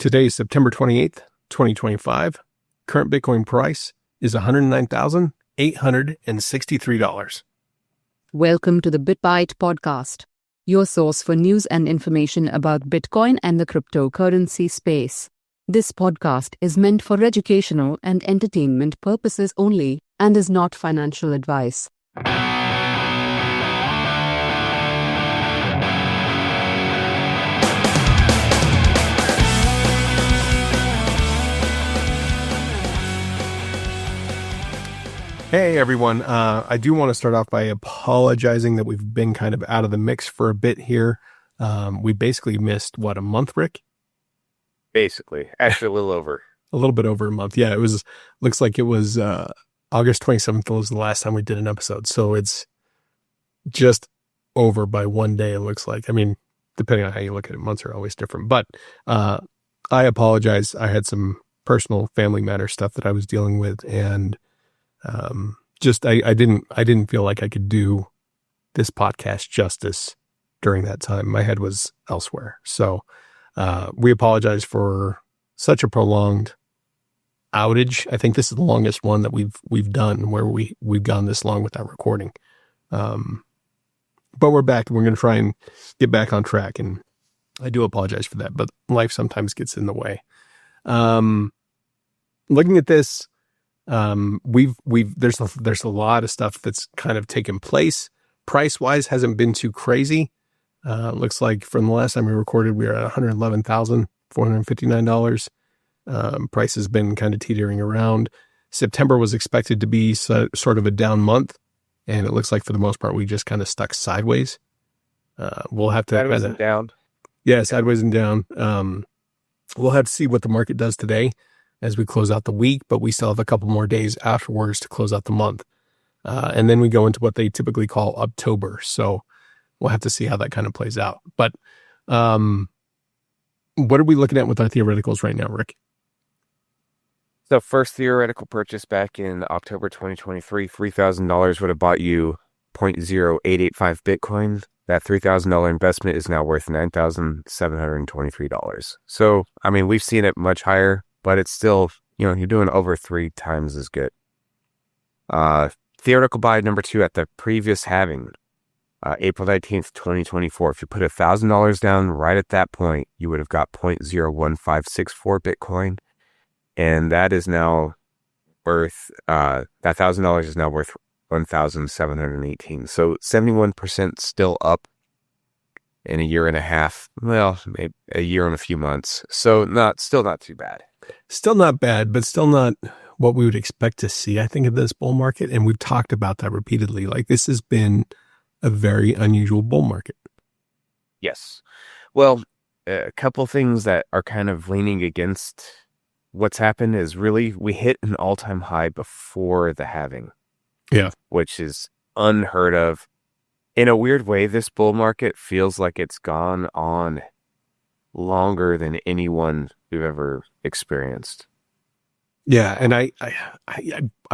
Today is September 28th, 2025. Current Bitcoin price is $109,863. Welcome to the BitBite podcast, your source for news and information about Bitcoin and the cryptocurrency space. This podcast is meant for educational and entertainment purposes only and is not financial advice. Hey everyone, I do want to start off by apologizing that we've been kind of out of the mix for a bit here. We basically missed, a month, Rick? Basically. Actually, a little over. A little bit over a month. Yeah, looks like it was August 27th was the last time we did an episode. So it's just over by one day, it looks like. I mean, depending on how you look at it, months are always different. But I apologize. I had some personal family matter stuff that I was dealing with, and I didn't feel like I could do this podcast justice during that time. My head was elsewhere. So, we apologize for such a prolonged outage. I think this is the longest one that we've done where we've gone this long without recording. But we're back and we're going to try and get back on track. And I do apologize for that, but life sometimes gets in the way. Looking at this, there's a lot of stuff that's kind of taken place. Price wise hasn't been too crazy. Looks like from the last time we recorded, we were at $111,459. Price has been kind of teetering around. September was expected to be sort of a down month, and it looks like for the most part, we just kind of stuck sideways. We'll have to sideways and down. Yeah, sideways and down. We'll have to see what the market does today as we close out the week, but we still have a couple more days afterwards to close out the month. And then we go into what they typically call October. So we'll have to see how that kind of plays out. But what are we looking at with our theoreticals right now, Rick? So first theoretical purchase back in October 2023, $3,000 would have bought you 0.0885 Bitcoin. That $3,000 investment is now worth $9,723. So, I mean, we've seen it much higher, but it's still, you're doing over 3 times as good. Theoretical buy number 2 at the previous halving, April 19th, 2024. If you put $1,000 down right at that point, you would have got 0.01564 Bitcoin. And that is now worth, that $1,000 is now worth 1,718. So 71% still up in a year and a half. Well, maybe a year and a few months. So still not too bad. Still not bad, but still not what we would expect to see, I think, of this bull market. And we've talked about that repeatedly. Like, this has been a very unusual bull market. Yes. Well, a couple things that are kind of leaning against what's happened is really we hit an all-time high before the halving. Yeah. Which is unheard of. In a weird way, this bull market feels like it's gone on longer than anyone we've ever experienced. Yeah, and I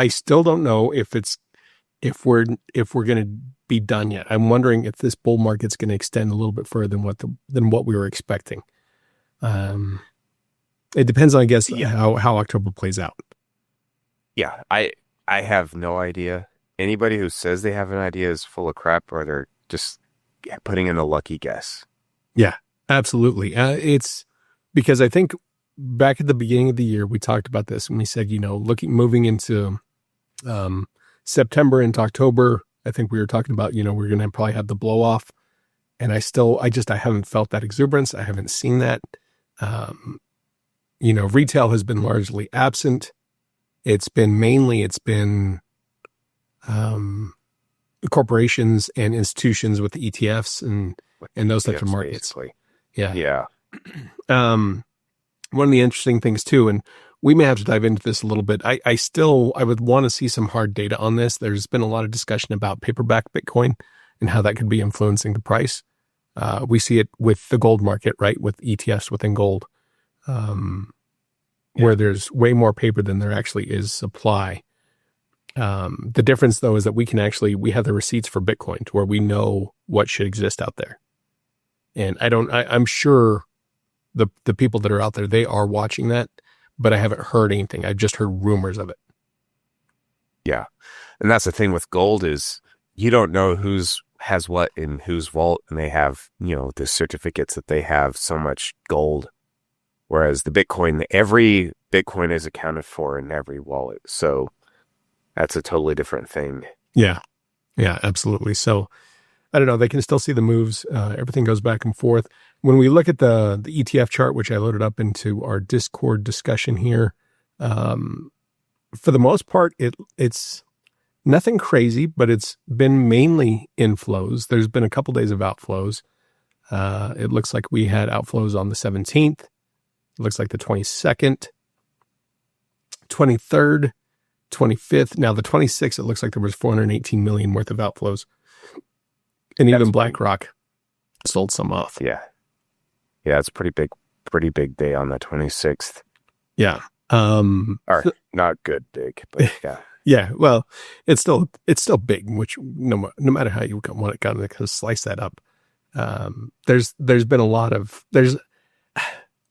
still don't know if we're going to be done yet. I'm wondering if this bull market's going to extend a little bit further than what we were expecting. It depends on, I guess, how October plays out. Yeah, I have no idea. Anybody who says they have an idea is full of crap, or they're just putting in a lucky guess. Yeah, absolutely. It's because I think back at the beginning of the year, we talked about this and we said, moving into September into October, I think we were talking about, we're going to probably have the blow off. And I haven't felt that exuberance. I haven't seen that. Retail has been largely absent. It's been corporations and institutions with the ETFs and those types of markets. Basically. Yeah. One of the interesting things too, and we may have to dive into this a little bit. I would want to see some hard data on this. There's been a lot of discussion about paper-backed Bitcoin and how that could be influencing the price. We see it with the gold market, right? With ETFs within gold, where there's way more paper than there actually is supply. The difference though is that we have the receipts for Bitcoin to where we know what should exist out there. And I'm sure the people that are out there, they are watching that, but I haven't heard anything. I've just heard rumors of it. Yeah. And that's the thing with gold is you don't know who's has what in whose vault, and they have, the certificates that they have so much gold. Whereas the Bitcoin, every Bitcoin is accounted for in every wallet. So that's a totally different thing. Yeah. Yeah, absolutely. So I don't know. They can still see the moves. Everything goes back and forth. When we look at the ETF chart, which I loaded up into our Discord discussion here, for the most part, it's nothing crazy, but it's been mainly inflows. There's been a couple days of outflows. It looks like we had outflows on the 17th. It looks like the 22nd, 23rd, 25th. Now the 26th, it looks like there was 418 million worth of outflows. And even BlackRock sold some off. Yeah. Yeah, it's pretty big day on the 26th. Yeah. Or not good big, but yeah. Yeah, well, it's still big, which no matter how you want to kind of slice that up. There's been a lot of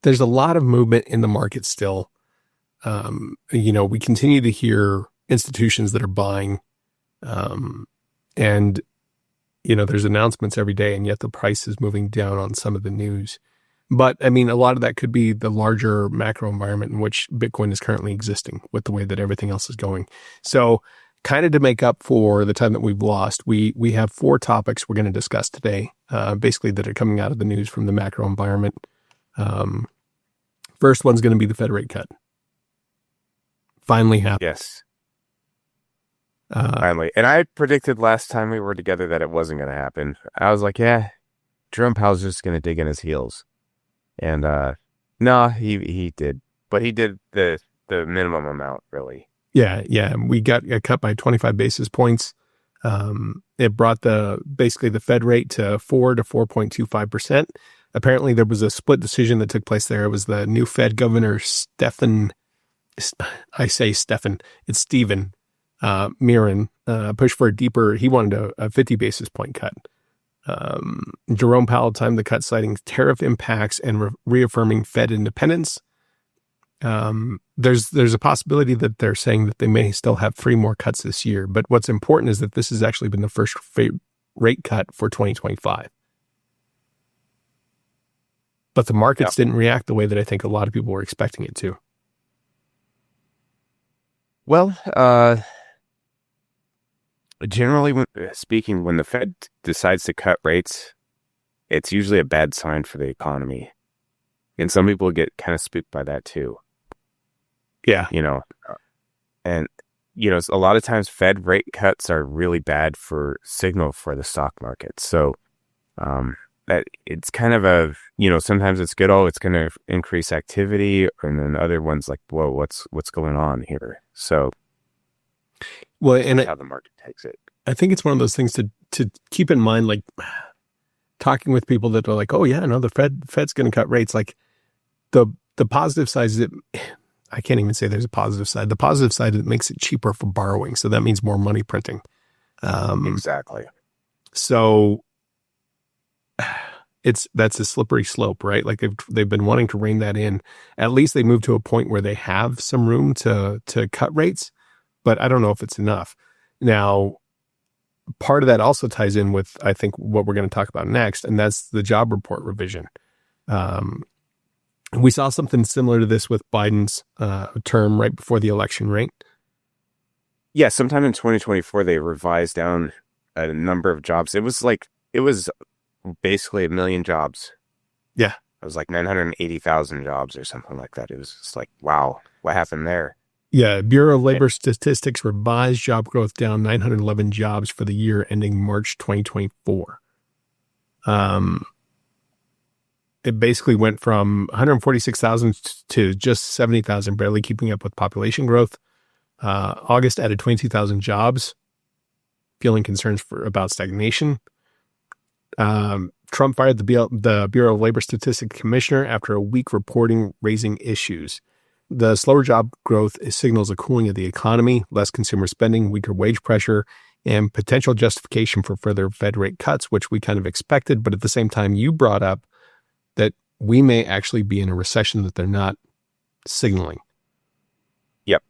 there's a lot of movement in the market still. We continue to hear institutions that are buying, and there's announcements every day, and yet the price is moving down on some of the news. But I mean, a lot of that could be the larger macro environment in which Bitcoin is currently existing with the way that everything else is going. So kind of to make up for the time that we've lost, we have 4 topics we're going to discuss today, basically that are coming out of the news from the macro environment. First one's going to be the Fed rate cut. Finally happened. Yes. Finally. And I predicted last time we were together that it wasn't going to happen. I was like, yeah, Jerome Powell's just going to dig in his heels. And no, he did. But he did the minimum amount, really. Yeah. We got cut by 25 basis points. It brought basically the Fed rate to 4 to 4.25%. Apparently, there was a split decision that took place there. It was the new Fed governor, Stephen Miron, pushed for a deeper, he wanted a 50 basis point cut. Jerome Powell timed the cut, citing tariff impacts and reaffirming Fed independence. There's a possibility that they're saying that they may still have 3 more cuts this year. But what's important is that this has actually been the first rate cut for 2025. But the markets didn't react the way that I think a lot of people were expecting it to. Well, generally speaking, when the Fed decides to cut rates, it's usually a bad sign for the economy. And some people get kind of spooked by that too. Yeah. And, a lot of times Fed rate cuts are really bad signal for the stock market. So, that it's kind of sometimes it's good. Oh, it's going to increase activity. And then other ones like, whoa, what's going on here? So, well, and how the market takes it. I think it's one of those things to keep in mind, like talking with people that are like, oh yeah, no, the Fed's going to cut rates. Like the positive side is I can't even say there's a positive side. The positive side is it makes it cheaper for borrowing. So that means more money printing. Exactly. So that's a slippery slope, right? Like they've been wanting to rein that in. At least they moved to a point where they have some room to cut rates, but I don't know if it's enough. Now, part of that also ties in with, I think, what we're going to talk about next, and that's the job report revision. We saw something similar to this with Biden's term right before the election, right? Yeah, sometime in 2024, they revised down a number of jobs. It was basically 1 million jobs. Yeah. It was like 980,000 jobs or something like that. It was just like, wow, what happened there? Yeah, Bureau of Labor Statistics revised job growth down 911 jobs for the year ending March 2024. It basically went from 146,000 to just 70,000, barely keeping up with population growth. August added 22,000 jobs, feeling concerns about stagnation. Trump fired the Bureau of Labor Statistics commissioner after a week reporting raising issues. The slower job growth signals a cooling of the economy, less consumer spending, weaker wage pressure, and potential justification for further Fed rate cuts, which we kind of expected. But at the same time, you brought up that we may actually be in a recession that they're not signaling. Yep.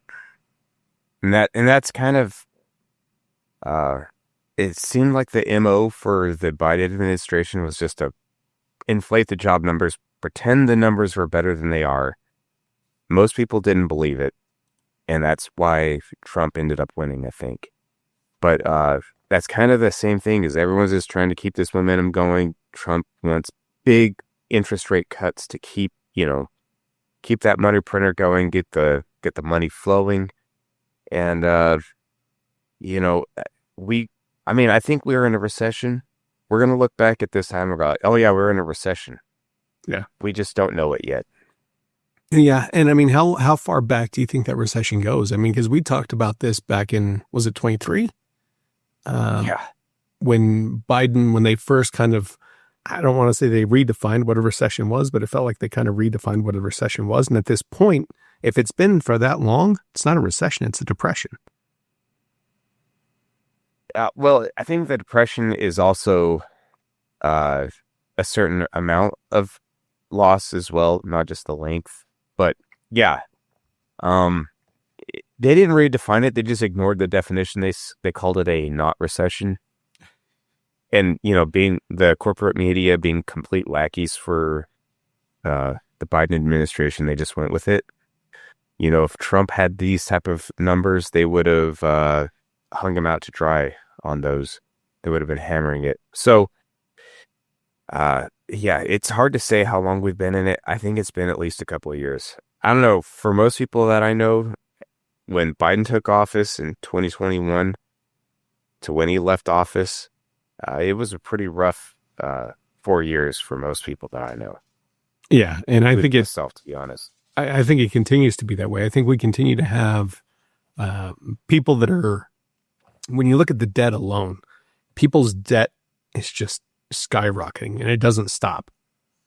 And that's kind of, it seemed like the MO for the Biden administration was just to inflate the job numbers, pretend the numbers were better than they are. Most people didn't believe it. And that's why Trump ended up winning, I think. But that's kind of the same thing, is everyone's just trying to keep this momentum going. Trump wants big interest rate cuts to keep that money printer going, get the money flowing. And, I think we're in a recession. We're going to look back at this time and go, oh yeah, we're in a recession. Yeah. We just don't know it yet. Yeah. And I mean, how far back do you think that recession goes? I mean, because we talked about this back in, was it 23? Yeah. When they first kind of, I don't want to say they redefined what a recession was, but it felt like they kind of redefined what a recession was. And at this point, if it's been for that long, it's not a recession, it's a depression. Well, I think the depression is also a certain amount of loss as well, not just the length. But yeah, they didn't redefine it. They just ignored the definition. They called it a not recession. And, being the corporate media being complete lackeys for the Biden administration, they just went with it. If Trump had these type of numbers, they would have hung him out to dry on those. They would have been hammering it. So, yeah, it's hard to say how long we've been in it. I think it's been at least a couple of years. I don't know. For most people that I know, when Biden took office in 2021 to when he left office, it was a pretty rough 4 years for most people that I know. Yeah, and I think it's myself, to be honest. I think it continues to be that way. I think we continue to have people that are, when you look at the debt alone, people's debt is just skyrocketing and it doesn't stop.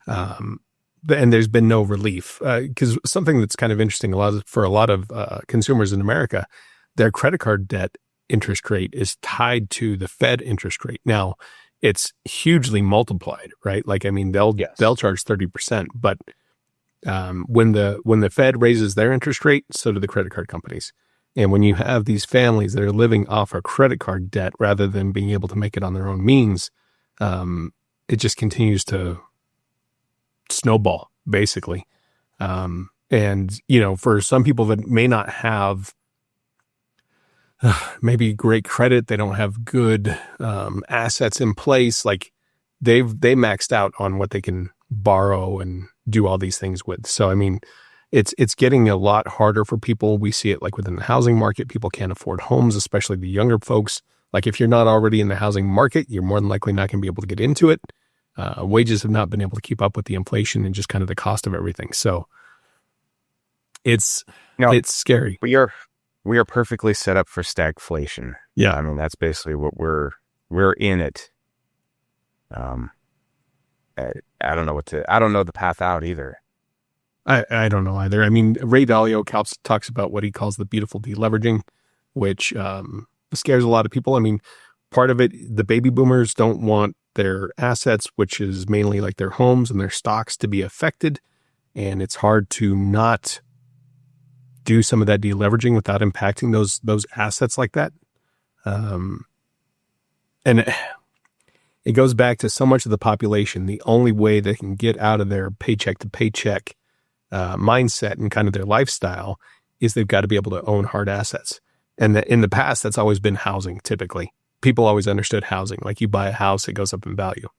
And there's been no relief, because something that's kind of interesting for a lot of consumers in America, their credit card debt interest rate is tied to the Fed interest rate. Now, it's hugely multiplied, right? Like, I mean, they'll charge 30%, but when the Fed raises their interest rate, so do the credit card companies. And when you have these families that are living off a credit card debt rather than being able to make it on their own means, it just continues to snowball, basically. And, for some people that may not have maybe great credit, they don't have good assets in place, like they maxed out on what they can borrow and do all these things with. So, I mean, it's getting a lot harder for people. We see it like within the housing market. People can't afford homes, especially the younger folks. Like, if you're not already in the housing market, you're more than likely not going to be able to get into it. Wages have not been able to keep up with the inflation and just kind of the cost of everything. So it's scary. We are perfectly set up for stagflation. Yeah. I mean, that's basically what we're in it. I don't know the path out either. I don't know either. I mean, Ray Dalio talks about what he calls the beautiful deleveraging, which scares a lot of people. I mean, part of it, the baby boomers don't want their assets, which is mainly like their homes and their stocks, to be affected. And it's hard to not do some of that deleveraging without impacting those assets like that. And it goes back to so much of the population. The only way they can get out of their paycheck to paycheck mindset and kind of their lifestyle is they've got to be able to own hard assets. And in the past, that's always been housing. Typically, people always understood housing. Like, you buy a house, it goes up in value.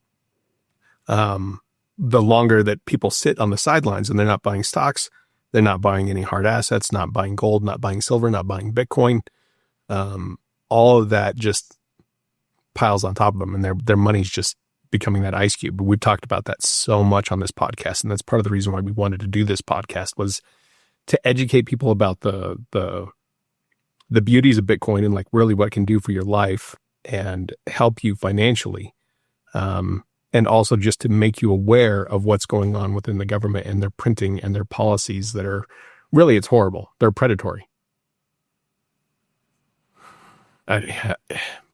The longer that people sit on the sidelines and they're not buying stocks, they're not buying any hard assets, not buying gold, not buying silver, not buying Bitcoin. All of that just piles on top of them, and their money's just becoming that ice cube. But we've talked about that so much on this podcast, and that's part of the reason why we wanted to do this podcast, was to educate people about the beauties of Bitcoin and like really what it can do for your life and help you financially. And also just to make you aware of what's going on within the government and their printing and their policies that are really, it's horrible. They're predatory.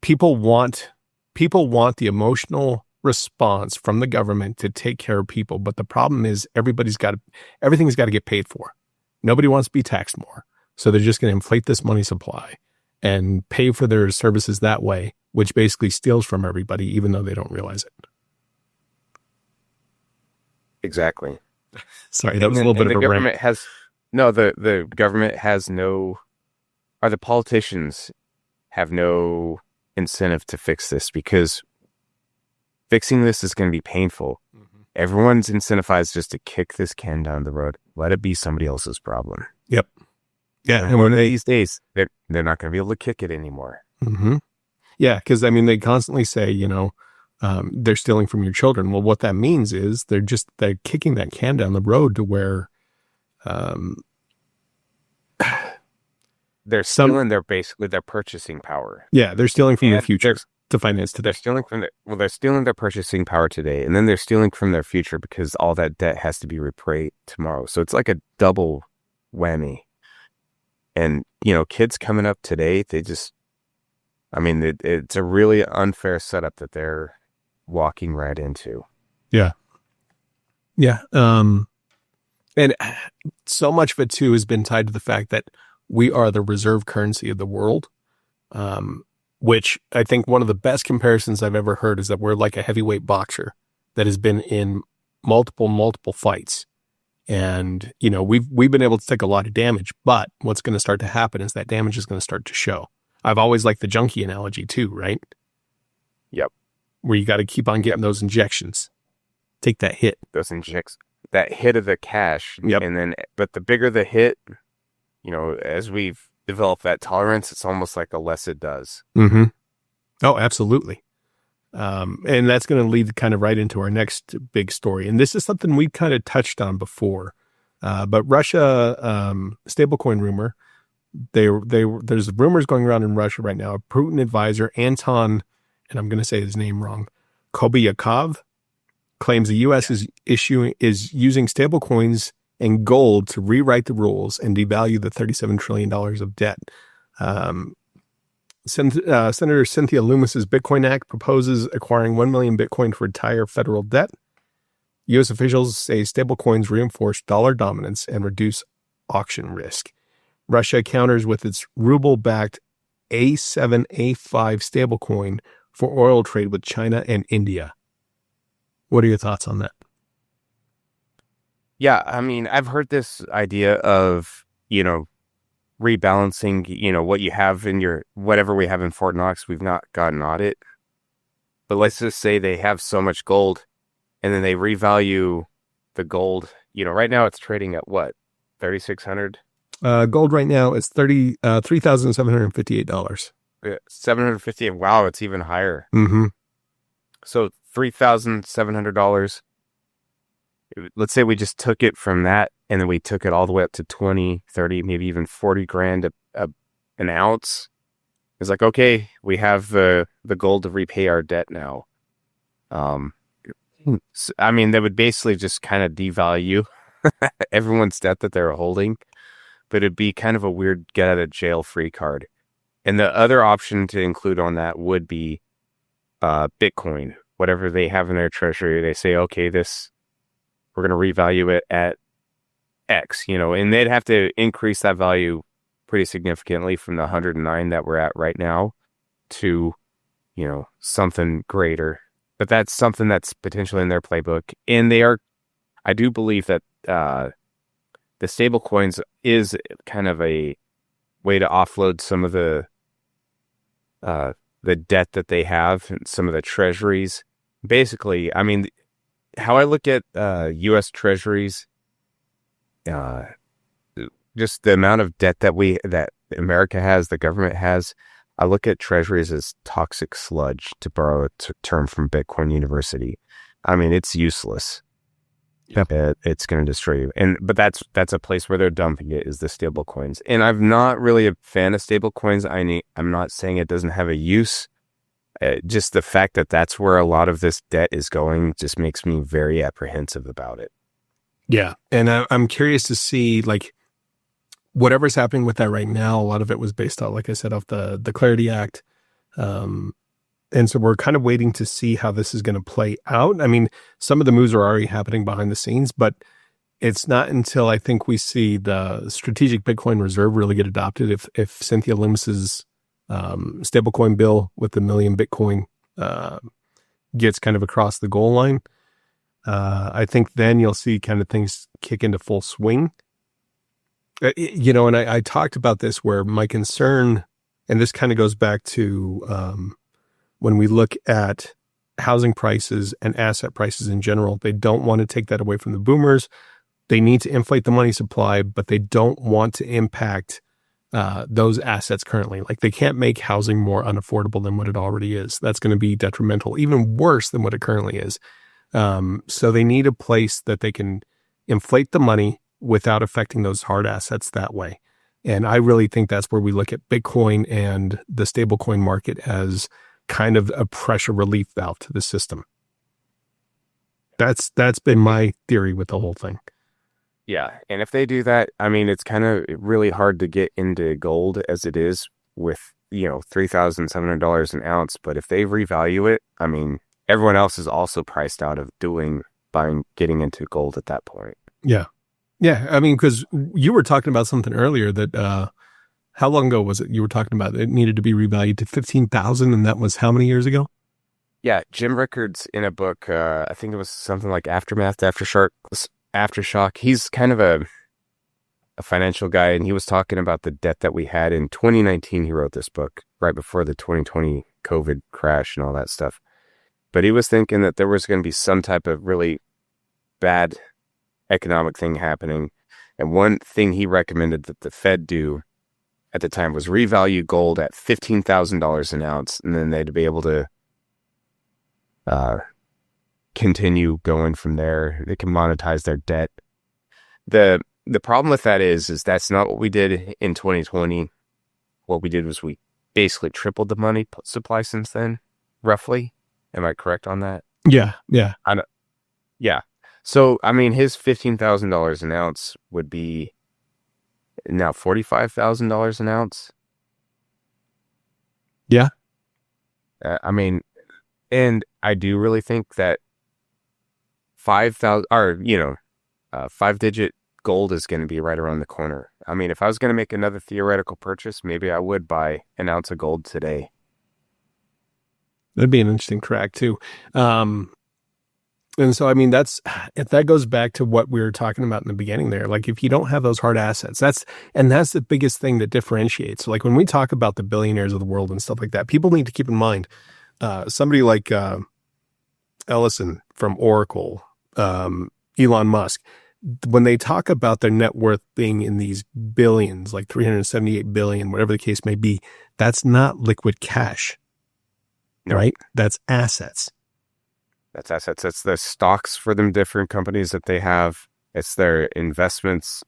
People want the emotional response from the government to take care of people. But the problem is everything's got to get paid for. Nobody wants to be taxed more. So they're just going to inflate this money supply and pay for their services that way, which basically steals from everybody, even though they don't realize it. Exactly. Sorry, that was a little bit of a rant. The government has no, or the politicians have no incentive to fix this, because fixing this is going to be painful. Mm-hmm. Everyone's incentivized just to kick this can down the road. Let it be somebody else's problem. Yep. Yeah. And one of these days, they're not going to be able to kick it anymore. Mm-hmm. Yeah. Because, I mean, they constantly say, they're stealing from your children. Well, what that means is they're kicking that can down the road to where they're stealing their purchasing power. Yeah, they're stealing from their future to finance today. They're stealing their purchasing power today, and then they're stealing from their future because all that debt has to be repaid tomorrow. So it's like a double whammy. And, kids coming up today, it's a really unfair setup that they're walking right into. Yeah. Yeah. And so much of it too has been tied to the fact that we are the reserve currency of the world, which I think one of the best comparisons I've ever heard is that we're like a heavyweight boxer that has been in multiple fights. And, we've been able to take a lot of damage, but what's going to start to happen is that damage is going to start to show. I've always liked the junkie analogy too, right? Yep. Where you got to keep on getting those injections. Take that hit. That hit of the cash. Yep. And then, but the bigger the hit, as we've developed that tolerance, it's almost like the less it does. Mm-hmm. Oh, absolutely. And that's going to lead kind of right into our next big story. And this is something we kind of touched on before. But Russia, stablecoin rumor, there's rumors going around in Russia right now. A Putin advisor, Anton, and I'm going to say his name wrong, Kobyakov, claims the U.S. is using stablecoins and gold to rewrite the rules and devalue the $37 trillion of debt. Senator Cynthia Lummis's Bitcoin Act proposes acquiring 1 million Bitcoin to retire federal debt. U.S. officials say stablecoins reinforce dollar dominance and reduce auction risk. Russia counters with its ruble-backed A7A5 stablecoin for oil trade with China and India. What are your thoughts on that? Yeah, I've heard this idea of, rebalancing, what you have in whatever we have in Fort Knox. We've not got an audit, but let's just say they have so much gold and then they revalue the gold. Right now it's trading at what? 3,600? Gold right now is $3,758. $750. Wow, it's even higher. Mm-hmm. So $3,700. Let's say we just took it from that, and then we took it all the way up to 20, 30, maybe even 40 grand an ounce. It's like, okay, we have the gold to repay our debt now. They would basically just kind of devalue everyone's debt that they're holding, but it'd be kind of a weird get out of jail free card. And the other option to include on that would be Bitcoin, whatever they have in their treasury. They say, okay, we're going to revalue it at X, and they'd have to increase that value pretty significantly from the 109 that we're at right now to, something greater. But that's something that's potentially in their playbook. And I do believe that the stable coins is kind of a way to offload some of the debt that they have and some of the treasuries. Basically, how I look at U.S. treasuries, just the amount of debt that America has, the government has, I look at treasuries as toxic sludge, to borrow a term from Bitcoin University. It's useless. Yep. It's going to destroy you. But that's a place where they're dumping it, is the stable coins. And I'm not really a fan of stable coins. I'm not saying it doesn't have a use. Just the fact that that's where a lot of this debt is going just makes me very apprehensive about it. Yeah. And I'm curious to see, whatever's happening with that right now, a lot of it was based on, like I said, off the Clarity Act. And so we're kind of waiting to see how this is going to play out. I mean, some of the moves are already happening behind the scenes, but it's not until I think we see the strategic Bitcoin reserve really get adopted. If Cynthia Lummis's stablecoin bill with the million Bitcoin gets kind of across the goal line, I think then you'll see kind of things kick into full swing. And I talked about this where my concern, and this kind of goes back to when we look at housing prices and asset prices in general, they don't want to take that away from the boomers. They need to inflate the money supply, but they don't want to impact those assets currently. Like they can't make housing more unaffordable than what it already is. That's going to be detrimental, even worse than what it currently is. So they need a place that they can inflate the money without affecting those hard assets that way. And I really think that's where we look at Bitcoin and the stablecoin market as kind of a pressure relief valve to the system. That's been my theory with the whole thing. Yeah. And if they do that, I mean, it's kind of really hard to get into gold as it is with, $3,700 an ounce. But if they revalue it, I mean, everyone else is also priced out of getting into gold at that point. Yeah. Yeah. I mean, because you were talking about something earlier that, how long ago was it you were talking about it needed to be revalued to 15,000, and that was how many years ago? Yeah, Jim Rickards in a book, I think it was something like Aftershock. He's kind of a financial guy, and he was talking about the debt that we had in 2019. He wrote this book right before the 2020 COVID crash and all that stuff. But he was thinking that there was going to be some type of really bad economic thing happening. And one thing he recommended that the Fed do at the time was revalue gold at $15,000 an ounce, and then they'd be able to continue going from there. They can monetize their debt. The problem with that is that's not what we did in 2020. What we did was we basically tripled the money supply since then, roughly. Am I correct on that? Yeah. Yeah. So, I mean, his $15,000 an ounce would be now $45,000 an ounce. Yeah. I mean, and I do really think that 5,000 or 5-digit gold is going to be right around the corner. I mean, if I was going to make another theoretical purchase, maybe I would buy an ounce of gold today. That'd be an interesting track too. And so, I mean, that goes back to what we were talking about in the beginning there. Like if you don't have those hard assets, that's the biggest thing that differentiates. Like when we talk about the billionaires of the world and stuff like that, people need to keep in mind, somebody like Ellison from Oracle, Elon Musk, when they talk about their net worth being in these billions, like 378 billion, whatever the case may be, that's not liquid cash, right? That's assets. That's assets. It's the stocks for them different companies that they have. It's their investments,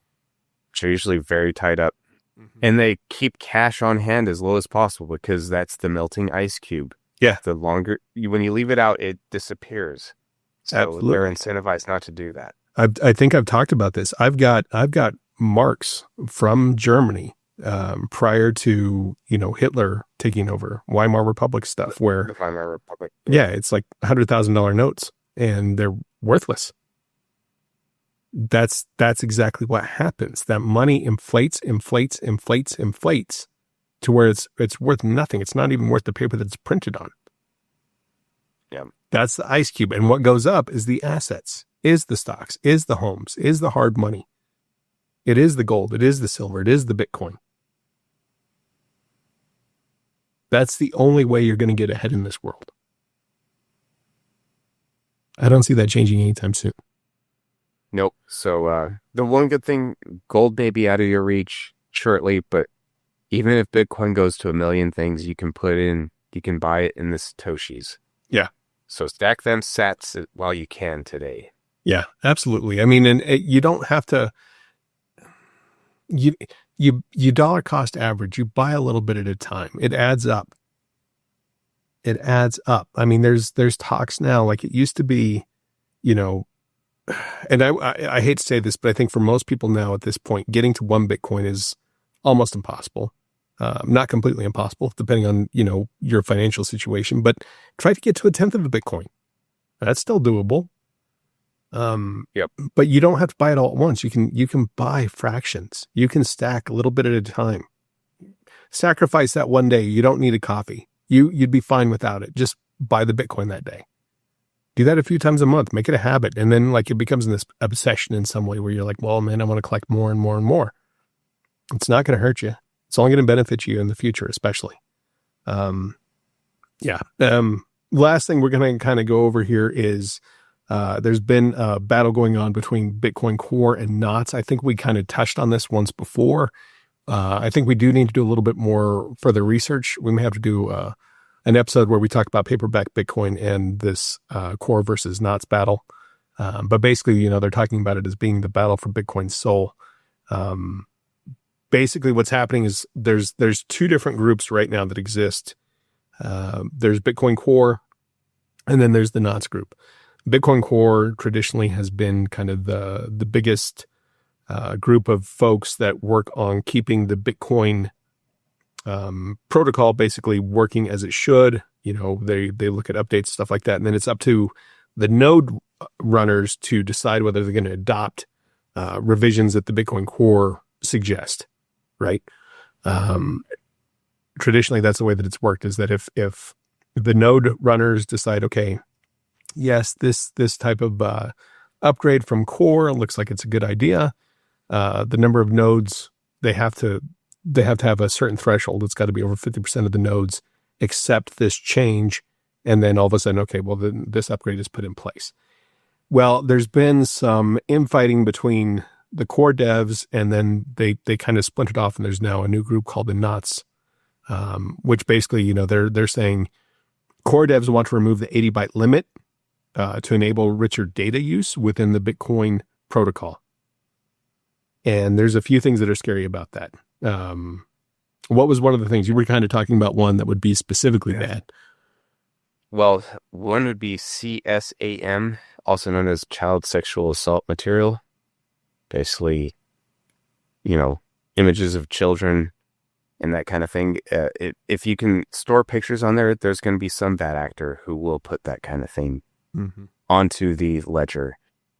which are usually very tied up. Mm-hmm. And they keep cash on hand as low as possible because that's the melting ice cube. Yeah. The longer, when you leave it out, it disappears. So Absolutely. They're incentivized not to do that. I think I've talked about this. I've got marks from Germany prior to Hitler taking over, Weimar Republic stuff, where the Weimar Republic. Yeah, it's like $100,000 notes, and they're worthless. That's exactly what happens. That money inflates to where it's worth nothing. It's not even worth the paper that it's printed on. Yeah, that's the ice cube, and what goes up is the assets, is the stocks, is the homes, is the hard money. It is the gold. It is the silver. It is the Bitcoin. That's the only way you're going to get ahead in this world. I don't see that changing anytime soon. Nope. So the one good thing, gold may be out of your reach shortly, but even if Bitcoin goes to 1 million things, you can buy it in the Satoshis. Yeah. So stack them sats while you can today. Yeah, absolutely. I mean, and you don't have to, you dollar cost average, you buy a little bit at a time. It adds up. I mean, there's talks now, like it used to be, and I hate to say this, but I think for most people now at this point, getting to 1 Bitcoin is almost impossible. Not completely impossible, depending on, your financial situation, but try to get to 1/10 of a Bitcoin. That's still doable. Yep. But you don't have to buy it all at once. You can buy fractions. You can stack a little bit at a time. Sacrifice that one day. You don't need a coffee. You'd be fine without it. Just buy the Bitcoin that day. Do that a few times a month. Make it a habit. And then it becomes this obsession in some way where you're like, well, man, I want to collect more and more and more. It's not going to hurt you. It's only going to benefit you in the future, especially. Last thing we're going to kind of go over here is there's been a battle going on between Bitcoin Core and knots. I think we kind of touched on this once before. I think we do need to do a little bit more further research. We may have to do an episode where we talk about paperback Bitcoin and this Core versus knots battle. But basically, they're talking about it as being the battle for Bitcoin's soul. Basically, what's happening is there's two different groups right now that exist. There's Bitcoin Core, and then there's the knots group. Bitcoin Core traditionally has been kind of the biggest group of folks that work on keeping the Bitcoin protocol basically working as it should. They look at updates, stuff like that, and then it's up to the node runners to decide whether they're going to adopt revisions that the Bitcoin Core suggest. Right? Traditionally, that's the way that it's worked. Is that if the node runners decide, okay, yes, this type of upgrade from Core looks like it's a good idea. The number of nodes they have to have a certain threshold. It's got to be over 50% of the nodes accept this change, and then all of a sudden, okay, well, then this upgrade is put in place. Well, there's been some infighting between the Core devs, and then they kind of splintered off, and there's now a new group called the knots, which basically, they're saying Core devs want to remove the 80 byte limit to enable richer data use within the Bitcoin protocol. And there's a few things that are scary about that. What was one of the things you were kind of talking about? One that would be specifically bad. Well, one would be CSAM, also known as child sexual assault material. Basically, images of children and that kind of thing. If you can store pictures on there, there's going to be some bad actor who will put that kind of thing onto the ledger.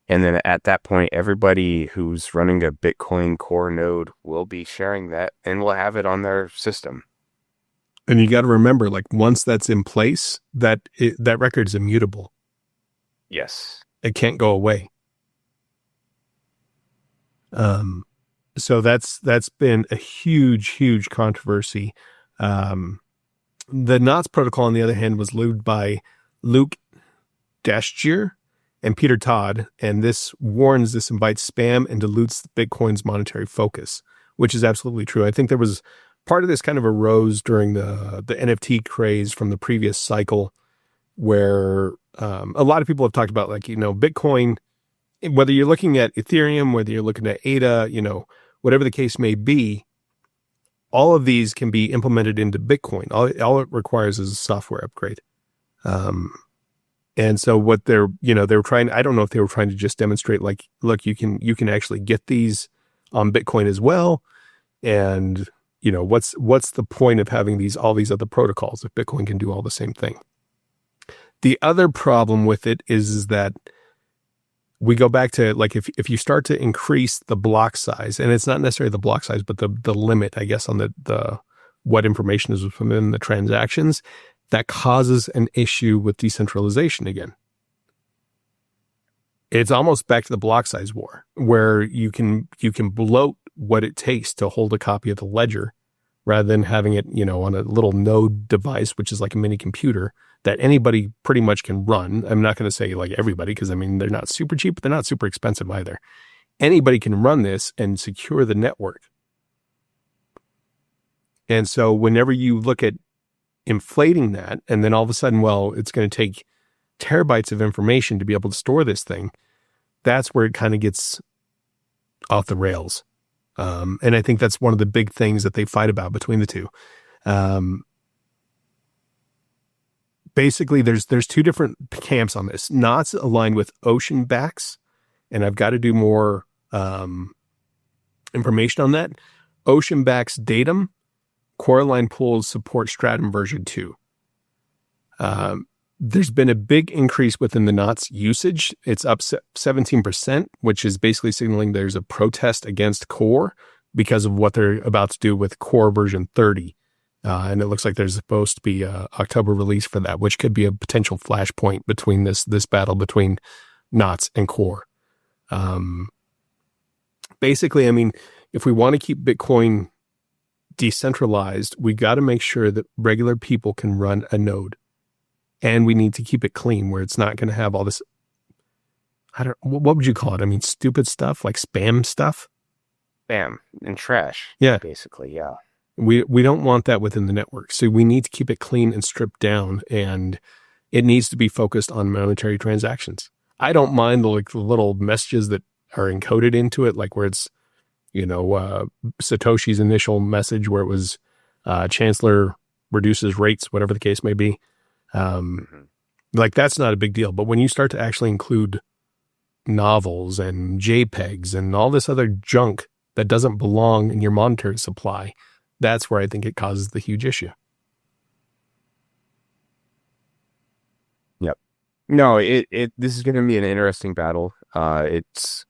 And then at that point, everybody who's running a Bitcoin Core node will be sharing that and will have it on their system. And you got to remember, once that's in place, that record is immutable. Yes. It can't go away. So that's been a huge controversy. The knots protocol, on the other hand, was led by Luke Daschger and Peter Todd, and this invites spam and dilutes Bitcoin's monetary focus, which is absolutely true. I think there was part of this kind of arose during the NFT craze from the previous cycle, where a lot of people have talked about Bitcoin, whether you're looking at Ethereum, whether you're looking at ADA, whatever the case may be, all of these can be implemented into Bitcoin. All it requires is a software upgrade. And so what they were trying, I don't know if they were trying to just demonstrate look, you can actually get these on Bitcoin as well. And, what's the point of having all these other protocols if Bitcoin can do all the same thing? The other problem with it is that we go back to if you start to increase the block size, and it's not necessarily the block size, but the limit, I guess, on the what information is within the transactions, that causes an issue with decentralization again. It's almost back to the block size war, where you can bloat what it takes to hold a copy of the ledger, rather than having it, on a little node device, which is like a mini computer that anybody pretty much can run. I'm not going to say everybody, because they're not super cheap, but they're not super expensive either. Anybody can run this and secure the network. And so whenever you look at inflating that, and then all of a sudden, it's going to take terabytes of information to be able to store this thing, that's where it kind of gets off the rails. And I think that's one of the big things that they fight about between the two. Basically, there's two different camps on this. Knots aligned with ocean backs, and I've got to do more information on that. Ocean backs datum core aligned pools support Stratum version 2. There's been a big increase within the knots usage. It's up 17%, which is basically signaling there's a protest against core because of what they're about to do with core version 30. And it looks like there's supposed to be a October release for that, which could be a potential flashpoint between this battle between knots and core. Basically, I mean, if we want to keep Bitcoin decentralized, we got to make sure that regular people can run a node. And we need to keep it clean where it's not going to have all this, what would you call it? I mean, stupid stuff like spam stuff. Spam and trash. Yeah. Basically, yeah. We don't want that within the network. So we need to keep it clean and stripped down, and it needs to be focused on monetary transactions. I don't mind the little messages that are encoded into it, like where it's, Satoshi's initial message where it was Chancellor reduces rates, whatever the case may be. Like that's not a big deal. But when you start to actually include novels and JPEGs and all this other junk that doesn't belong in your monetary supply, that's where I think it causes the huge issue. Yep. No, this is going to be an interesting battle. It's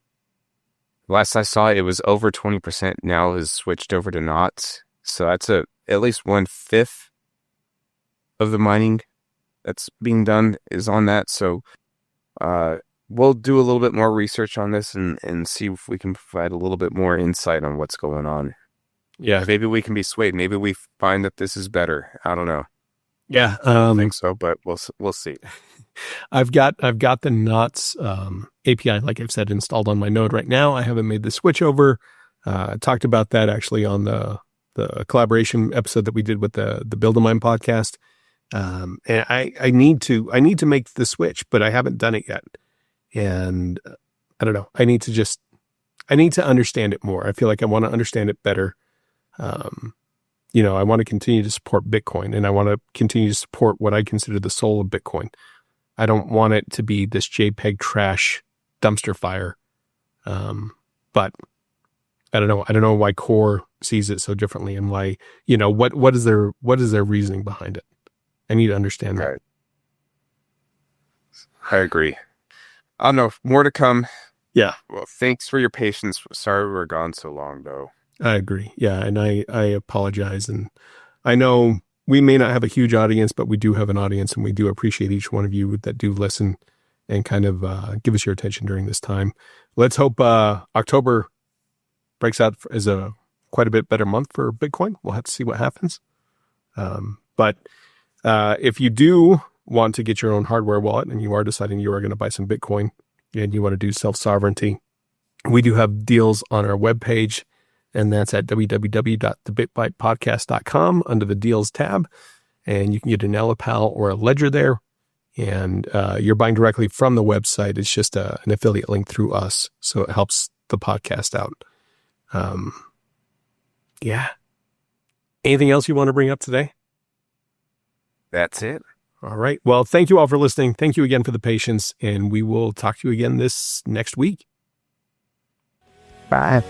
last I saw, it was over 20% now has switched over to knots. So that's at least 1/5 of the mining that's being done is on that. So we'll do a little bit more research on this and see if we can provide a little bit more insight on what's going on. Yeah. Maybe we can be swayed. Maybe we find that this is better. I don't know. Yeah. I don't think so, but we'll see. I've got the knots API, like I've said, installed on my node right now. I haven't made the switch over. I talked about that actually on the collaboration episode that we did with the Build a Mine podcast. And I need to make the switch, but I haven't done it yet. And I don't know. I need to understand it more. I feel like I want to understand it better. I want to continue to support Bitcoin, and I want to continue to support what I consider the soul of Bitcoin. I don't want it to be this JPEG trash dumpster fire. But I don't know. I don't know why Core sees it so differently, and why, what is their reasoning behind it? I need to understand that. Right. I agree. I don't know. More to come. Yeah. Well, thanks for your patience. Sorry we were gone so long, though. I agree. Yeah. And I apologize. And I know we may not have a huge audience, but we do have an audience, and we do appreciate each one of you that do listen and kind of give us your attention during this time. Let's hope October breaks out as quite a bit better month for Bitcoin. We'll have to see what happens. But if you do want to get your own hardware wallet and you are deciding you are going to buy some Bitcoin and you want to do self-sovereignty, we do have deals on our webpage, and that's at www.thebitbytepodcast.com under the deals tab. And you can get an LPAL or a ledger there. And you're buying directly from the website. It's just an affiliate link through us. So it helps the podcast out. Yeah. Anything else you want to bring up today? That's it. All right. Well, thank you all for listening. Thank you again for the patience. And we will talk to you again this next week. Bye.